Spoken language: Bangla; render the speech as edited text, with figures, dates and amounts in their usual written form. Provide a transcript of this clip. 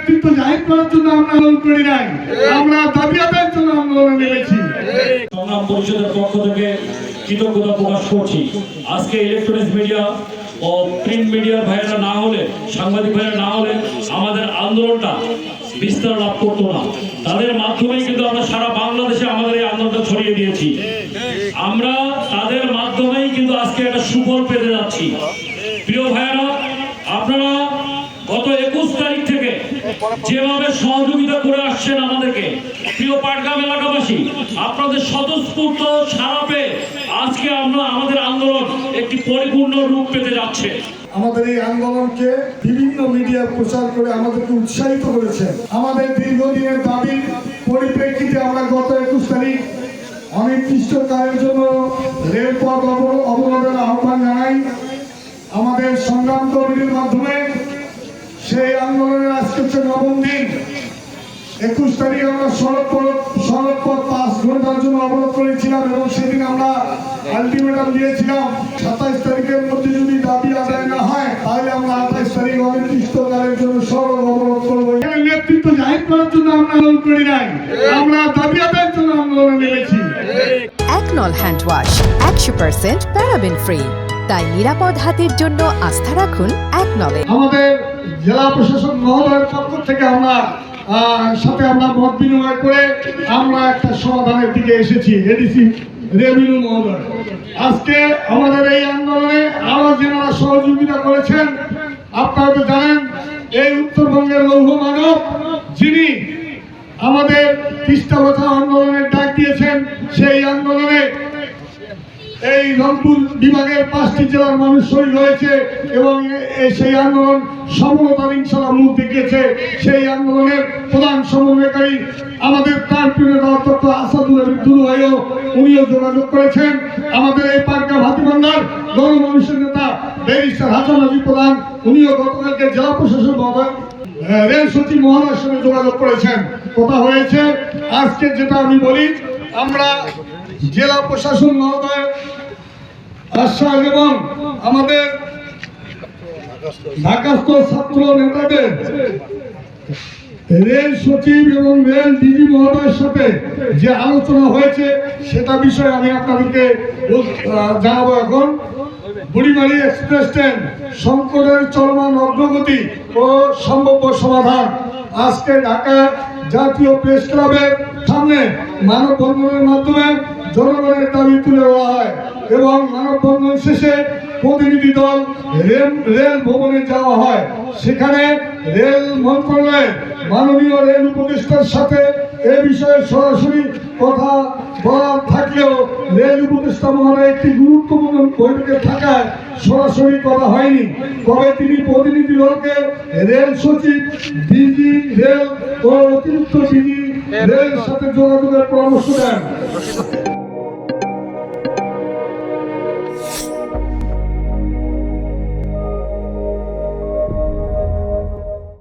নেতৃত্ব জাহির করার জন্য আমরা আন্দোলন করি নাই, আমরা দাবি আদায়ের জন্য আন্দোলনে নেমেছি। সংগ্রাম পরিষদের পক্ষ থেকে কৃতজ্ঞতা প্রকাশ করছি। আজকে ইলেকট্রনিক্স মিডিয়া ও প্রিন্ট মিডিয়ার ভাইয়েরা না হলে, সাংবাদিক ভাইয়েরা না হলে আমাদের আন্দোলনটা বিস্তার লাভ করতো না। তাদের মাধ্যমেই কিন্তু আমরা সারা বাংলাদেশে আমাদের এই আন্দোলনটা ছড়িয়ে দিয়েছি। আমরা তাদের মাধ্যমেই কিন্তু আজকে একটা সুফল পেতে যাচ্ছি। প্রিয় ভাইয়েরা, আপনারা গত 21 তারিখ থেকে যেভাবে সহযোগিতা করে আসছেন আমাদেরকে, প্রিয় পাটগ্রাম এলাকাবাসী, আপনাদের স্বতঃস্ফূর্ত সাড়া পেয়ে আজকে আমরা আমাদের আন্দোলন একটি পরিপূর্ণ রূপ পেতে যাচ্ছে। আমাদের এই আন্দোলনকে বিভিন্ন মিডিয়া প্রচার করে আমাদেরকে উৎসাহিত করেছে। আমাদের দীর্ঘদিনের দাবির পরিপ্রেক্ষিতে আমরা গত 21 তারিখ অনির্দিষ্টকালের জন্য রেলপথ অবরোধের আহ্বান জানাই। আমাদের সংগ্রাম কমিটির মাধ্যমে সেই আন্দোলনের আজকে হচ্ছে 9ম দিন। 21 তারিখে আমরা সড়কপথ 5 ঘন্টার জন্য অবরোধ করেছিলাম এবং সেদিন আমরা আলটিমেটাম দিয়েছিলাম 27 তারিখের মধ্যে যদি দাবি আদায় না হয় তাহলে আমরা 28 তারিখ অনির্দিষ্টকালের জন্য সড়ক অবরোধ করবো। এখানে নেতৃত্ব জাহির করার জন্য আমরা আন্দোলন করি নাই, আমরা দাবি আদায়ের জন্য আন্দোলনে নেমেছি। একনল হ্যান্ড ওয়াশ 100% প্যারাবেন ফ্রি, তাই নিরাপদ হাতের জন্য আস্থা রাখুন একনলে। আমাদের জেলা প্রশাসক মহোদয়ের পক্ষ থেকে আমরা মত বিনিময় করে আমরা একটা সমাধানের দিকে এসেছি। এডিসি রেভিনিউ মহোদয় আজকে আমাদের এই আন্দোলনে আরো যারা সহযোগিতা করেছেন, আপনারা তো জানেন এই উত্তরবঙ্গের লৌহ মানব যিনি আমাদের 30টা বছর আন্দোলনের ডাক দিয়েছেন, সেই আন্দোলনে এই রংপুর বিভাগের 5টি জেলার মানুষ শহীদ হয়েছে এবং সেই আন্দোলন সফলতার ইনশাআল্লাহ মুখ দেখিয়েছে। সেই আন্দোলনের প্রধান সমন্বয়কারী আমাদের প্রাণপ্রিয় অধ্যক্ষ আসাদুল্লাহ বিদ্যুৎ ভাইও উনিও যোগাযোগ করেছেন। আমাদের এই পাটগ্রাম হাতিবান্ধার গণমানুষের নেতা ব্যারিস্টার হাসান হাজি প্রধান উনিও গতকালকে জেলা প্রশাসক মহোদয় রেল সচিব মহোদয়ের সঙ্গে যোগাযোগ করেছেন, কথা হয়েছে। আজকে যেটা আমি বলি, আমরা জেলা প্রশাসন মহোদয় আশ্বাস এবং আমাদের ঢাকাস্থ ছাত্র নেতাদের রেল সচিব এবং রেল ডিজি মহোদয়ের সাথে যে আলোচনা হয়েছে সেটা বিষয়ে আমি আপনাদেরকে জানাবো। এখন বুড়িমারি এক্সপ্রেস ট্রেন সংকটের চলমান অগ্রগতি ও সম্ভাব্য সমাধান। আজকে ঢাকা জাতীয় প্রেস ক্লাবের সামনে মানববন্ধনের মাধ্যমে জনগণের দাবি তুলে দেওয়া হয় এবং মানববন্ধন শেষে প্রতিনিধি দল রেল ভবনে যাওয়া হয়। সেখানে রেল মন্ত্রণালয়ের মাননীয় রেল উপদেষ্টার সাথে এ বিষয়ে সরাসরি কথা বলা থাকলেও রেল উপদেষ্টা মহোদয় একটি গুরুত্বপূর্ণ বৈঠকে থাকায় সরাসরি কথা হয়নি। তবে তিনি প্রতিনিধি দলকে রেল সচিব, ডিজি রেল ও অতিরিক্ত ডিজি রেল সাথে যোগাযোগের পরামর্শ দেন।